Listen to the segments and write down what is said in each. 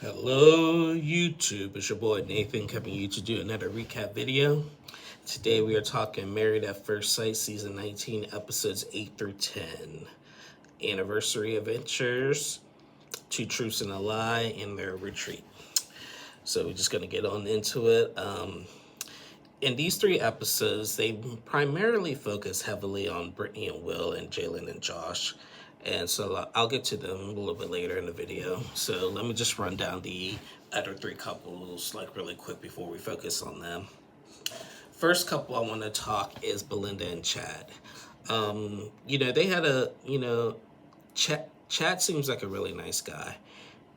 Hello YouTube, it's your boy Nathan coming to you to do another recap video. Today we are talking Married at First Sight Season 19 episodes 8 through 10. Anniversary Adventures, Two Truths and a Lie, and their retreat. So we're just going to get on into it. In these three episodes, they primarily focus heavily on Brittany and Will and Jalen and Josh. And so I'll get to them a little bit later in the video. So let me just run down the other three couples like really quick before we focus on them. First couple I want to talk is Belinda and Chad. They had Chad seems like a really nice guy.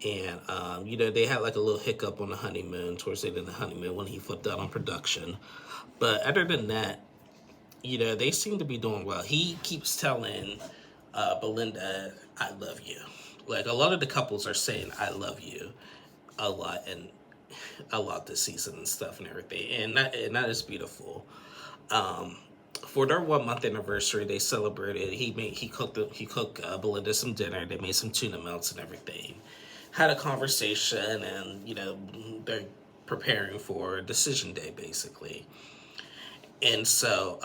And, they had like a little hiccup on the honeymoon, towards the end of the honeymoon when he flipped out on production. But other than that, they seem to be doing well. He keeps telling Belinda, I love you. Like a lot of the couples are saying, I love you a lot and a lot this season and stuff and everything. And that is beautiful. For their 1 month anniversary, they celebrated. He cooked Belinda some dinner. They made some tuna melts and everything. Had a conversation, and they're preparing for decision day basically. And so,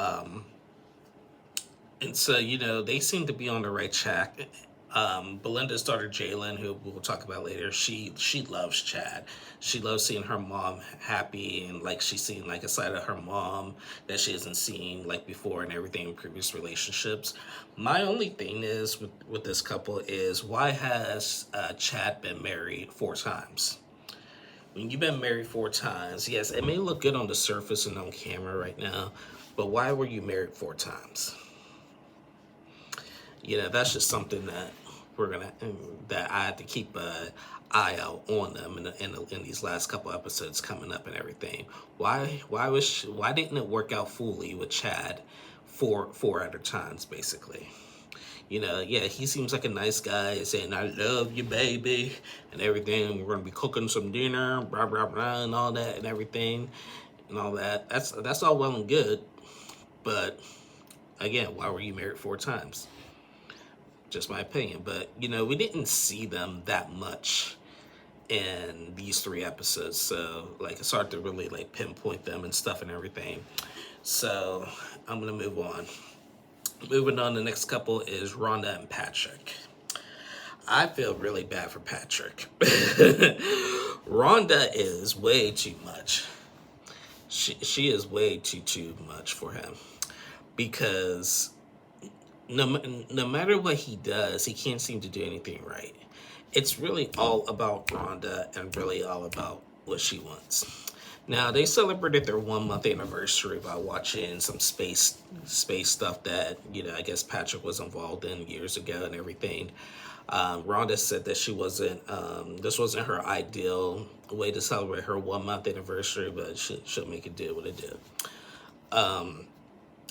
they seem to be on the right track. Belinda's daughter Jalen, who we'll talk about later, she loves Chad. She loves seeing her mom happy, and like she's seen like a side of her mom that she hasn't seen like before and everything in previous relationships. My only thing is with this couple is, why has Chad been married 4 times? When you've been married 4 times, yes, it may look good on the surface and on camera right now, but why were you married 4 times? That's just something that that I had to keep an eye out on them in these last couple episodes coming up and everything. Why didn't it work out fully with Chad four other times basically? He seems like a nice guy, saying I love you, baby, and everything. We're gonna be cooking some dinner, blah blah blah, and all that and everything, and all that. That's all well and good, but again, why were you married 4 times? Just my opinion. But we didn't see them that much in these 3 episodes, so like it's hard to really like pinpoint them and stuff and everything. So I'm gonna move on. Moving on, the next couple is Rhonda and Patrick. I feel really bad for Patrick. Rhonda is way too much. She is way too much for him, because no matter what he does, he can't seem to do anything right. It's really all about Rhonda and really all about what she wants. Now, they celebrated their 1 month anniversary by watching some space stuff that, I guess Patrick was involved in years ago and everything. Rhonda said that this wasn't her ideal way to celebrate her 1 month anniversary, but she'll make it do what it did.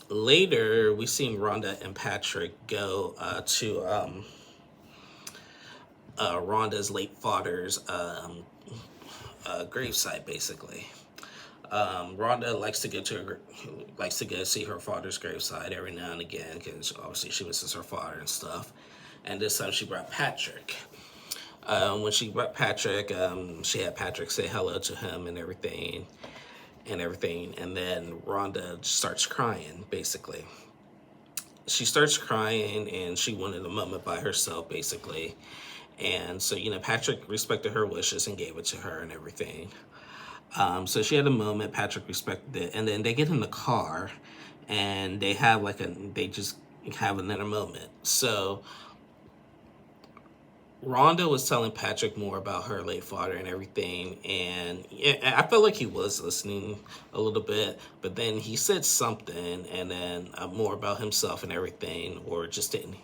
Later, we seen Rhonda and Patrick go to Rhonda's late father's gravesite, basically. Rhonda likes to go see her father's gravesite every now and again, because obviously she misses her father and stuff. And this time she brought Patrick. When she brought Patrick, she had Patrick say hello to him and everything. And then Rhonda starts crying, basically. She starts crying, and she wanted a moment by herself, basically. And so, Patrick respected her wishes and gave it to her and everything. So she had a moment, Patrick respected it, and then they get in the car, and they just have another moment. So Rhonda was telling Patrick more about her late father and everything, and I felt like he was listening a little bit, but then he said something, and then more about himself and everything, or just didn't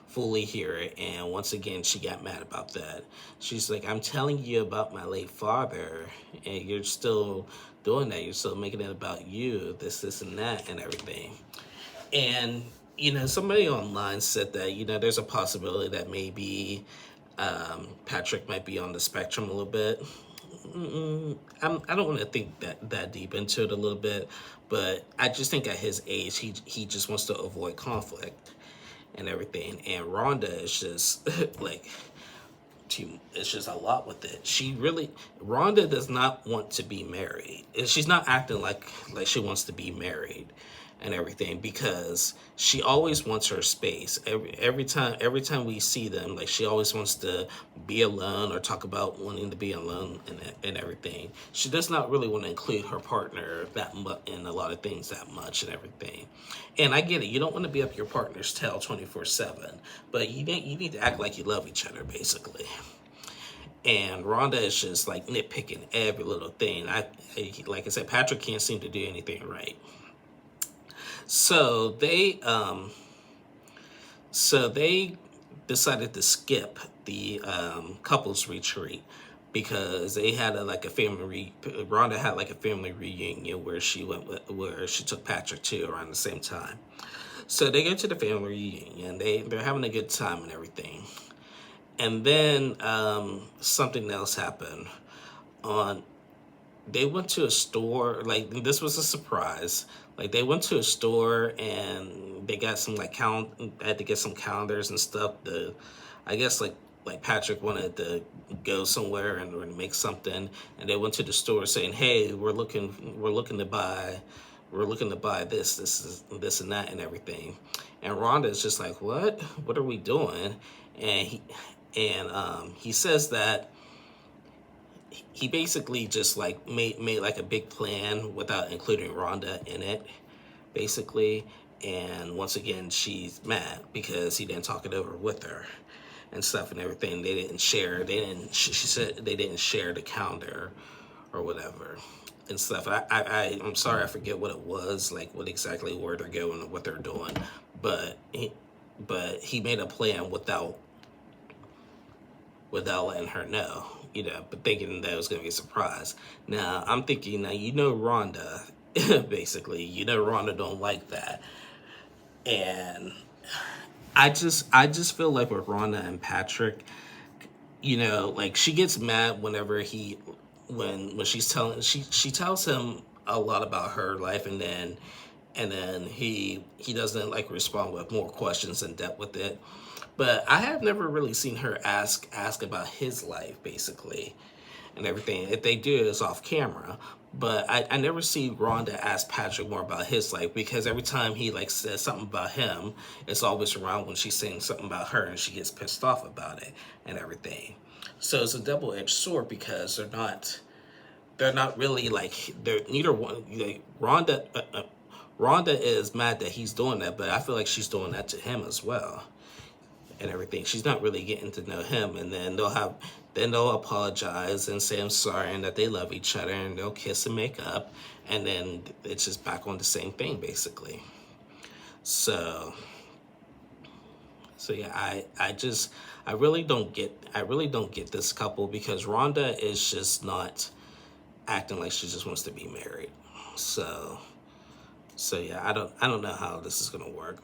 fully hear it, and once again, she got mad about that. She's like, I'm telling you about my late father, and you're still doing that. You're still making it about you, this, and that, and everything. And, somebody online said that, there's a possibility that maybe Patrick might be on the spectrum a little bit. I don't want to think that deep into it a little bit, but I just think at his age, he just wants to avoid conflict and everything. And Rhonda is just like, it's just a lot with it. Rhonda does not want to be married. And she's not acting like she wants to be married and everything, because she always wants her space. Every time we see them, like, she always wants to be alone or talk about wanting to be alone and everything. She does not really want to include her partner that much in a lot of things that much and everything. And I get it. You don't want to be up your partner's tail 24/7, but you need to act like you love each other, basically. And Rhonda is just like nitpicking every little thing. Like I said, Patrick can't seem to do anything right. So they decided to skip the couples retreat because they had Rhonda had like a family reunion where she took Patrick to around the same time. So they go to the family reunion. They're having a good time and everything. And then something else happened. They went to a store. Like, this was a surprise. Like, they went to a store and they got some had to get some calendars and stuff. I guess like Patrick wanted to go somewhere and make something, and they went to the store saying, "Hey, we're looking to buy this and that and everything." And Rhonda is just like, "What? What are we doing?" And he says that he basically just like made like a big plan without including Rhonda in it, basically. And once again, she's mad because he didn't talk it over with her and stuff and everything. She said they didn't share the calendar or whatever and stuff. I'm sorry, I forget what it was, like what exactly where they're going and what they're doing. But he made a plan without letting her know, but thinking that it was going to be a surprise. Now, I'm thinking, Rhonda, basically, Rhonda don't like that. And I just feel like with Rhonda and Patrick, like, she gets mad whenever when she's she tells him a lot about her life, and then he doesn't like respond with more questions in depth with it. But I have never really seen her ask about his life, basically, and everything. If they do, it's off camera. But I never see Rhonda ask Patrick more about his life, because every time he like says something about him, it's always around when she's saying something about her and she gets pissed off about it and everything. So it's a double-edged sword, because they're not really like, they're neither one. Rhonda is mad that he's doing that, but I feel like she's doing that to him as well and everything. She's not really getting to know him, and then they'll apologize and say I'm sorry and that they love each other, and they'll kiss and make up, and then it's just back on the same thing, basically. So yeah, I really don't get this couple, because Rhonda is just not acting like she just wants to be married. So yeah, I don't know how this is gonna work.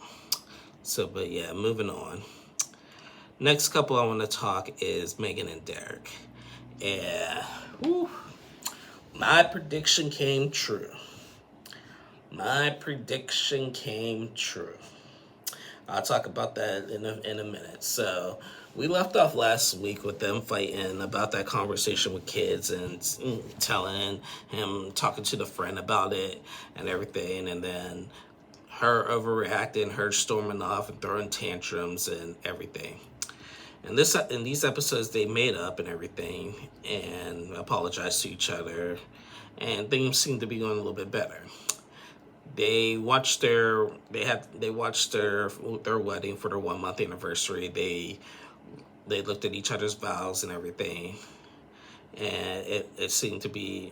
So, but yeah, moving on. Next couple I want to talk is Megan and Derek. Yeah, my prediction came true. I'll talk about that in a minute. So we left off last week with them fighting about that conversation with kids, and telling him, talking to the friend about it and everything, and then her overreacting, her storming off and throwing tantrums and everything. And in these episodes, they made up and everything and apologized to each other, and things seem to be going a little bit better. They watched their wedding for their 1 month anniversary. They looked at each other's vows and everything, and it seemed to be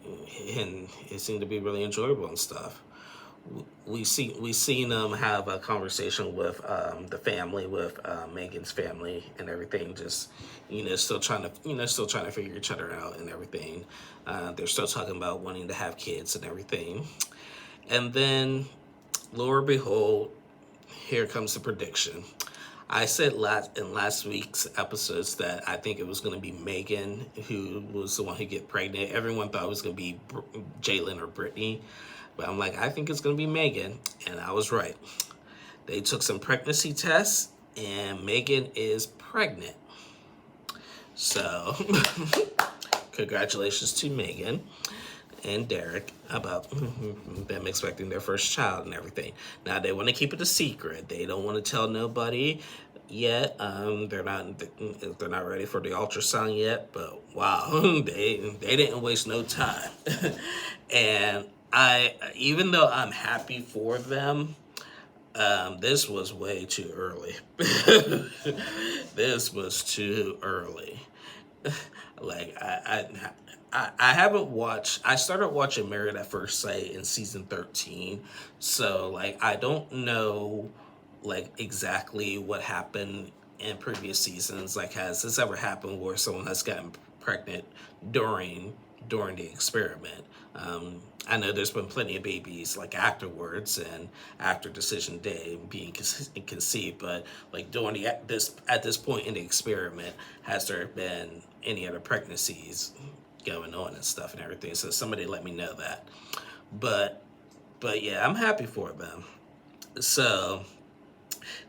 really enjoyable and stuff. We seen them have a conversation with the family, with Megan's family and everything. Just still trying to figure each other out and everything. They're still talking about wanting to have kids and everything. And then, lo and behold, here comes the prediction. I said in last week's episodes that I think it was going to be Megan who was the one who get pregnant. Everyone thought it was going to be Jalen or Brittany. But I'm like, I think it's going to be Megan, and I was right. They took some pregnancy tests, and Megan is pregnant. So, congratulations to Megan and Derek about them expecting their first child and everything. Now they want to keep it a secret. They don't want to tell nobody yet. They're not ready for the ultrasound yet. But wow, they didn't waste no time. And even though I'm happy for them, this was way too early. This was too early. Like I haven't watched. I started watching Married at First Sight in season 13, so like I don't know like exactly what happened in previous seasons. Like, has this ever happened where someone has gotten pregnant during the experiment? I know there's been plenty of babies like afterwards and after decision day being conceived, but like during this at this point in the experiment, has there been any other pregnancies going on and stuff and everything? So somebody let me know that. But yeah, I'm happy for them. So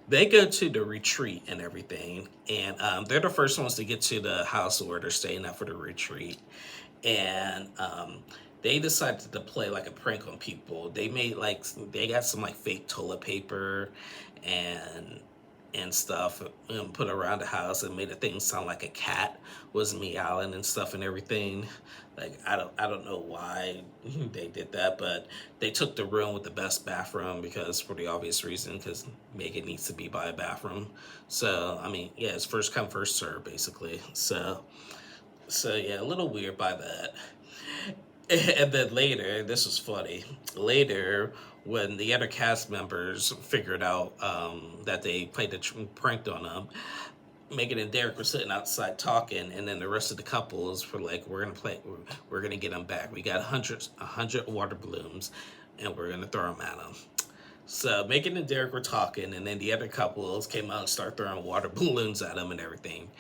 they go to the retreat and everything, and they're the first ones to get to the house where they're staying at for the retreat. And they decided to play like a prank on people. They got some like fake toilet paper and stuff and put around the house and made the thing sound like a cat was meowing and stuff and everything. Like I don't know why they did that, but they took the room with the best bathroom because for the obvious reason, because Megan needs to be by a bathroom. So I mean, yeah, it's first come first serve basically. So yeah, a little weird by that. And then later, this was funny. Later, when the other cast members figured out that they played the prank on them, Megan and Derek were sitting outside talking, and then the rest of the couples were like, we're gonna get them back. We got 100 water balloons, and we're gonna throw them at them." So Megan and Derek were talking, and then the other couples came out and started throwing water balloons at them and everything.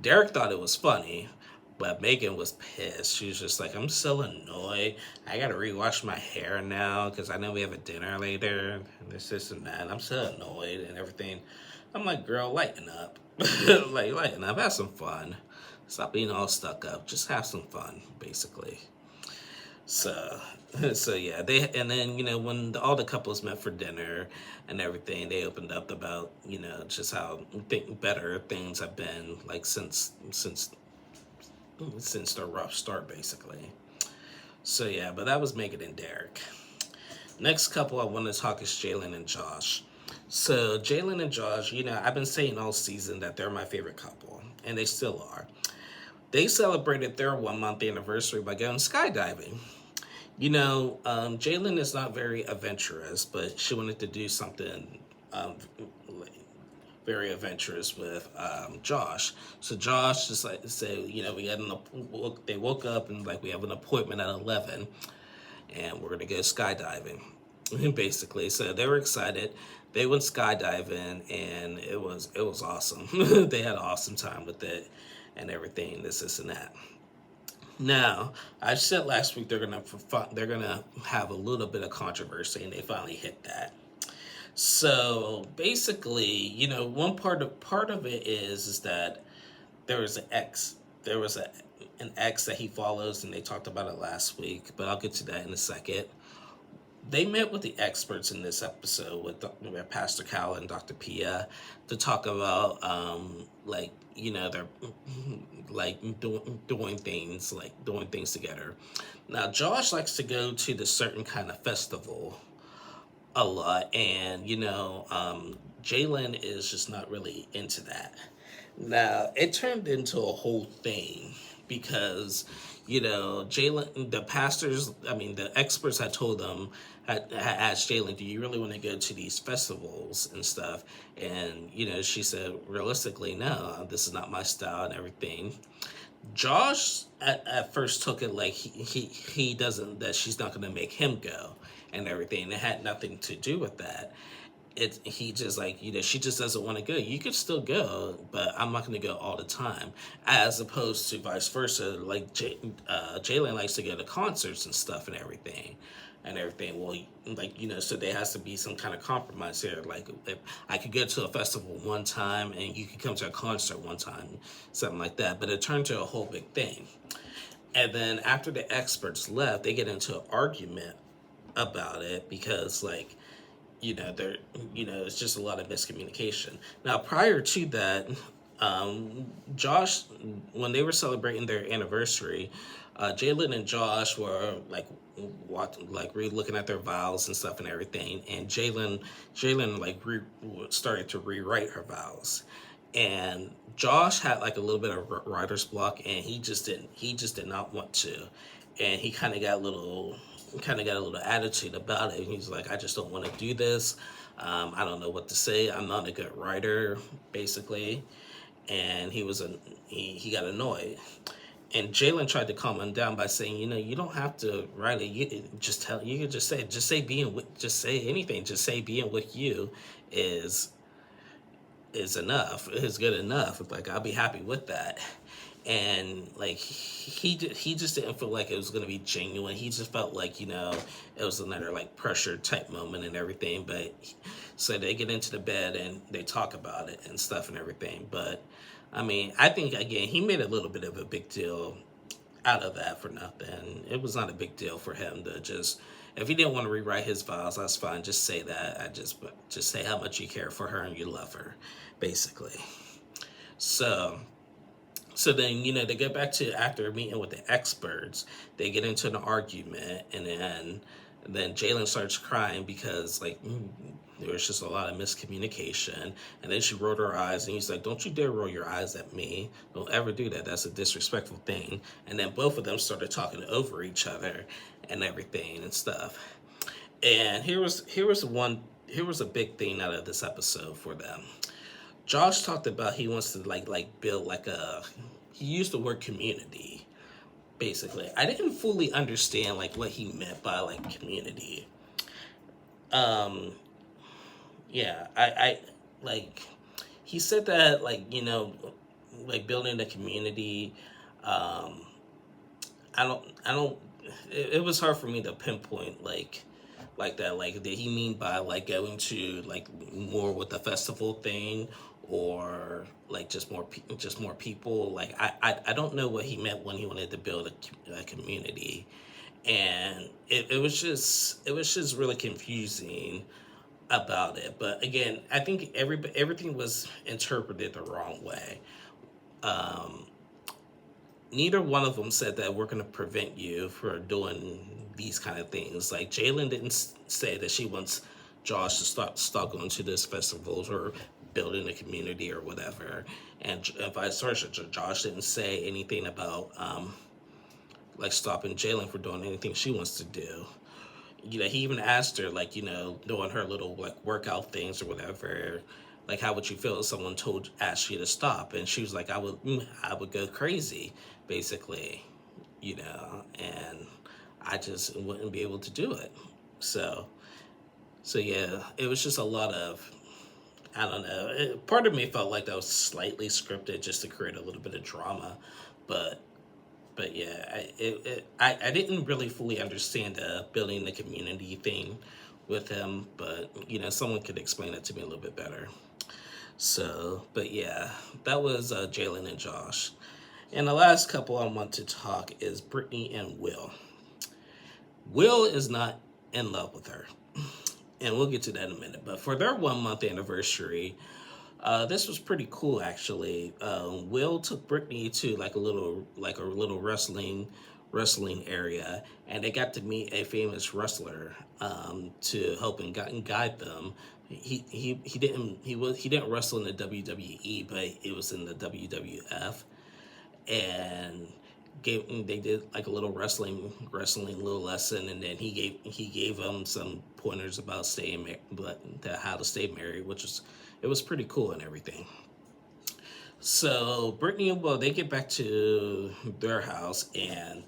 Derek thought it was funny, but Megan was pissed. She was just like, "I'm so annoyed. I gotta rewash my hair now because I know we have a dinner later, and this and that. I'm so annoyed and everything." I'm like, "Girl, lighten up. Like, lighten up. Have some fun. Stop being all stuck up. Just have some fun, basically." So, so yeah, and then when all the couples met for dinner and everything, they opened up about just how better things have been like since the rough start, basically. So yeah, but that was Megan and Derek. Next couple I want to talk is Jalen and Josh. So Jalen and Josh, I've been saying all season that they're my favorite couple, and they still are. They celebrated their 1 month anniversary by going skydiving. Jalen is not very adventurous, but she wanted to do something very adventurous with Josh. So Josh just like said, we had they woke up and like we have an appointment at 11, and we're gonna go skydiving, basically. So they were excited. They went skydiving, and it was awesome. They had an awesome time with it, and everything. This and that. Now, I said last week they're gonna have a little bit of controversy, and they finally hit that. So basically, one part of it is that there was an ex that he follows, and they talked about it last week, but I'll get to that in a second. They met with the experts in this episode with Pastor Cal and Dr. Pia to talk about they're doing things together. Now Josh likes to go to the certain kind of festival a lot, and Jalen is just not really into that. Now it turned into a whole thing because Jalen, the experts had told them, had asked Jalen, "Do you really want to go to these festivals and stuff?" And she said, "Realistically, no, this is not my style and everything." Josh at first took it like he doesn't, that she's not going to make him go and everything. It had nothing to do with that. He just like, she just doesn't want to go. You could still go, but I'm not going to go all the time. As opposed to vice versa, like Jalen likes to go to concerts and stuff and everything. and everything. Well, like, so there has to be some kind of compromise here. Like, if I could go to a festival one time and you could come to a concert one time, something like that. But it turned to a whole big thing. And then after the experts left, they get into an argument about it because, like, there, it's just a lot of miscommunication. Now, prior to that, Josh, when they were celebrating their anniversary, Jalen and Josh were like looking at their vows and stuff and everything, and Jalen like started to rewrite her vows, and Josh had like a little bit of writer's block, and he just did not want to, and he kind of got a little attitude about it. He's like, I just don't want to do this. I don't know what to say. I'm not a good writer, basically. And he got annoyed. And Jalen tried to calm him down by saying, you don't have to write it. You can just say anything. Just say being with you is enough. Is good enough. Like, I'll be happy with that. And like he just didn't feel like it was gonna be genuine. He just felt like it was another like pressure type moment and everything. But so they get into the bed and they talk about it and stuff and everything. But I mean, I think again he made a little bit of a big deal out of that for nothing. It was not a big deal for him to just, if he didn't want to rewrite his vows, that's fine. Just say that. Just say how much you care for her and you love her, basically. So then, they get back to after meeting with the experts, they get into an argument, and then Jalen starts crying because, like, there was just a lot of miscommunication. And then she rolled her eyes, and he's like, don't you dare roll your eyes at me. Don't ever do that. That's a disrespectful thing. And then both of them started talking over each other and everything and stuff. And here was a big thing out of this episode for them. Josh talked about he wants to like build like he used the word community, basically. I didn't fully understand like what he meant by like community. Yeah, I like he said that like like building a community. I don't. It was hard for me to pinpoint like that. Like, did he mean by like going to like more with the festival thing, or like just more people? Like, I don't know what he meant when he wanted to build a community, and it was just really confusing about it. But again, I think everything was interpreted the wrong way. Neither one of them said that we're going to prevent you from doing these kind of things. Like, Jalen didn't say that she wants Josh to stop going to these festivals or building a community or whatever. And vice versa, Josh didn't say anything about like stopping Jalen from doing anything she wants to do. He even asked her, like, doing her little like workout things or whatever, like, how would you feel if someone asked you to stop? And she was like, I would go crazy, basically, and I just wouldn't be able to do it. So yeah, it was just a lot of, I don't know. Part of me felt like that was slightly scripted just to create a little bit of drama, but yeah, I didn't really fully understand building the community thing with him, but someone could explain it to me a little bit better. So, but yeah, that was Jalen and Josh. And the last couple I want to talk is Brittany and Will. Will is not in love with her, and we'll get to that in a minute. But for their 1 month anniversary, this was pretty cool, actually. Will took Brittany to like a little wrestling area, and they got to meet a famous wrestler to help and guide them. He didn't wrestle in the WWE, but it was in the WWF, and they did like a little wrestling little lesson, and then he gave them some pointers about how to stay married, it was pretty cool and everything. So Brittany and Will, they get back to their house and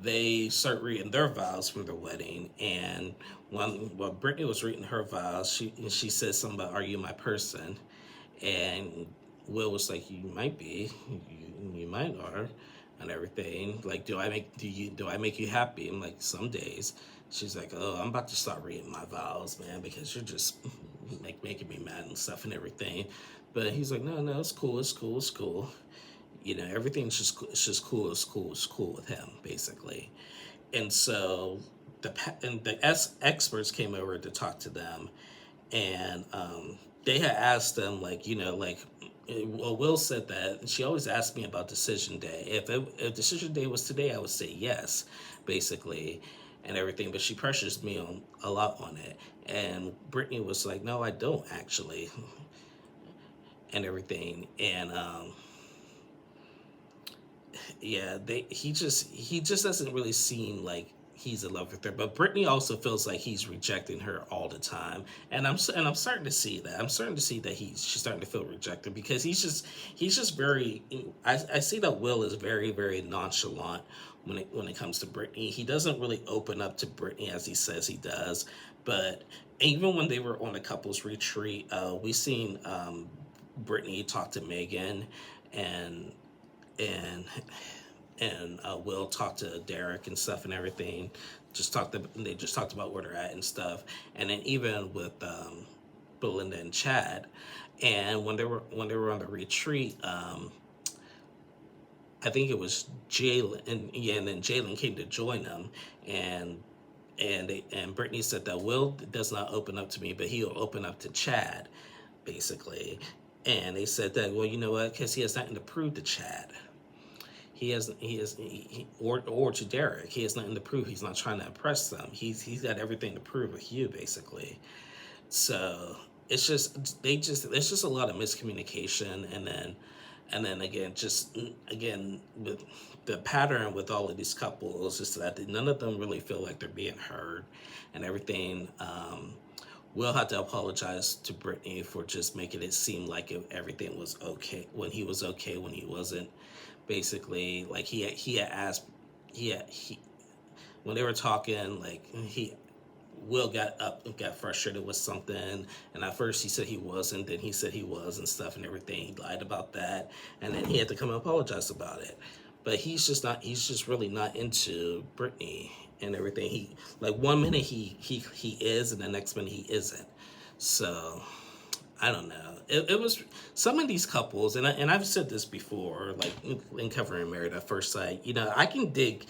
they start reading their vows from their wedding. And while Brittany was reading her vows, she said something about, "Are you my person?" And Will was like, "You might be, you might are." and everything. Like, do I make you happy? I'm like, some days. She's like, oh, I'm about to start reading my vows, man, because you're just making me mad and stuff and everything. But he's like, no, no, it's cool, it's cool, it's cool. Everything's it's just cool, it's cool with him, basically. And so the experts came over to talk to them, and they had asked them, like, well, Will said that she always asked me about decision day. If decision day was today, I would say yes, basically, and everything. But she pressures me on a lot on it. And Brittany was like, no, I don't actually, and everything. And yeah, he just doesn't really seem like he's in love with her. But Brittany also feels like he's rejecting her all the time, and I'm starting to see that. I'm starting to see that she's starting to feel rejected, because he's just very. I see that Will is very, very nonchalant when it comes to Brittany. He doesn't really open up to Brittany as he says he does. But even when they were on a couples retreat, we seen Brittany talk to Megan, and and Will talked to Derek and stuff and everything. They just talked about where they're at and stuff, and then even with Belinda and Chad, and when they were on the retreat, I think it was Jalen, and then Jalen came to join them, and and Brittany said that Will does not open up to me, but he'll open up to Chad, basically. And they said that, well, you know what, because he has nothing to prove to Chad. Or to Derek. He has nothing to prove. He's not trying to impress them. He's got everything to prove with you, basically. So it's just a lot of miscommunication, and then again with the pattern with all of these couples is that none of them really feel like they're being heard and everything. Will had to apologize to Brittany for just making it seem like everything was okay when he was okay when he wasn't. Basically, like he had asked, he when they were talking, like Will got up and got frustrated with something, and at first he said he wasn't, then he said he was and stuff and everything. He lied about that, and then he had to come and apologize about it. But he's just really not into Brittany and everything. He, like, one minute he is, and the next minute he isn't. So I don't know. It was some of these couples, and I've said this before, like in covering Married at First Sight. I can dig.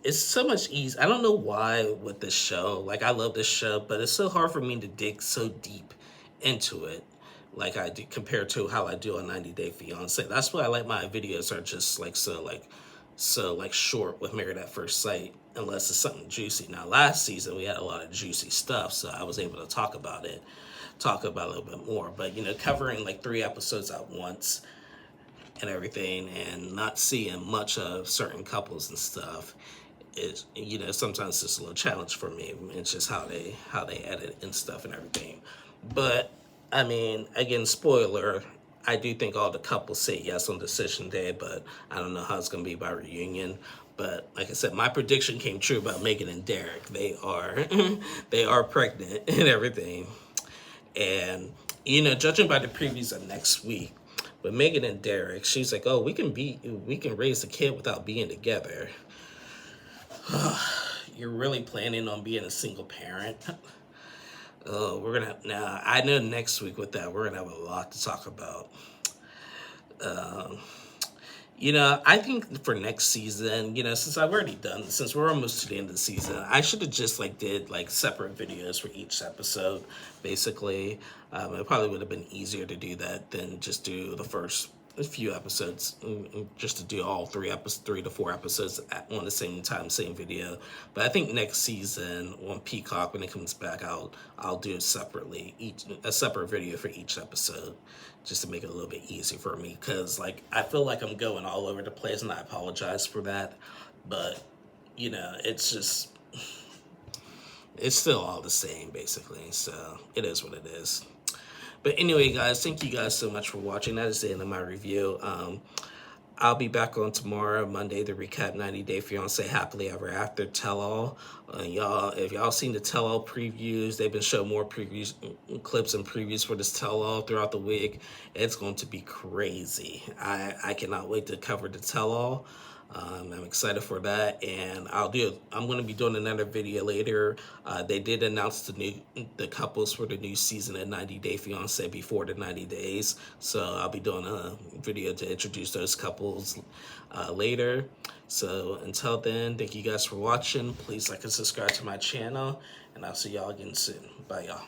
It's so much easy. I don't know why with this show. Like, I love this show, but it's so hard for me to dig so deep into it, like I do compared to how I do on 90 Day Fiance. That's why I like my videos are just like short with Married at First Sight, unless it's something juicy. Now, last season we had a lot of juicy stuff, so I was able to talk about it a little bit more. But covering like 3 episodes at once and everything, and not seeing much of certain couples and stuff is, sometimes it's a little challenge for me. It's just how they edit and stuff and everything. But I mean, again, spoiler, I do think all the couples say yes on decision day, but I don't know how it's going to be by reunion. But like I said, my prediction came true about Megan and Derek. They are they are pregnant and everything. And judging by the previews of next week, with Megan and Derek, she's like, "Oh, we can raise a kid without being together." You're really planning on being a single parent? We're gonna now. I know next week with that, we're gonna have a lot to talk about. I think for next season, since we're almost to the end of the season, I should have just did separate videos for each episode, basically. It probably would have been easier to do that than just do the first few episodes, just to do all 3 to 4 episodes on the same time, same video. But I think next season on Peacock, when it comes back, I'll do it separately, a separate video for each episode, just to make it a little bit easier for me, because I feel like I'm going all over the place, and I apologize for that. But it's still all the same, basically. So it is what it is. But anyway, guys, thank you guys so much for watching. That is the end of my review. I'll be back on tomorrow, Monday, to recap 90 Day Fiance Happily Ever After Tell-All. If y'all seen the Tell-All previews, they've been showing more previews, clips and previews for this Tell-All throughout the week. It's going to be crazy. I cannot wait to cover the Tell-All. I'm excited for that, and I'm going to be doing another video later. They did announce the couples for the new season of 90 Day Fiance before the 90 days, so I'll be doing a video to introduce those couples later. So until then, thank you guys for watching. Please like and subscribe to my channel, and I'll see y'all again soon. Bye, y'all.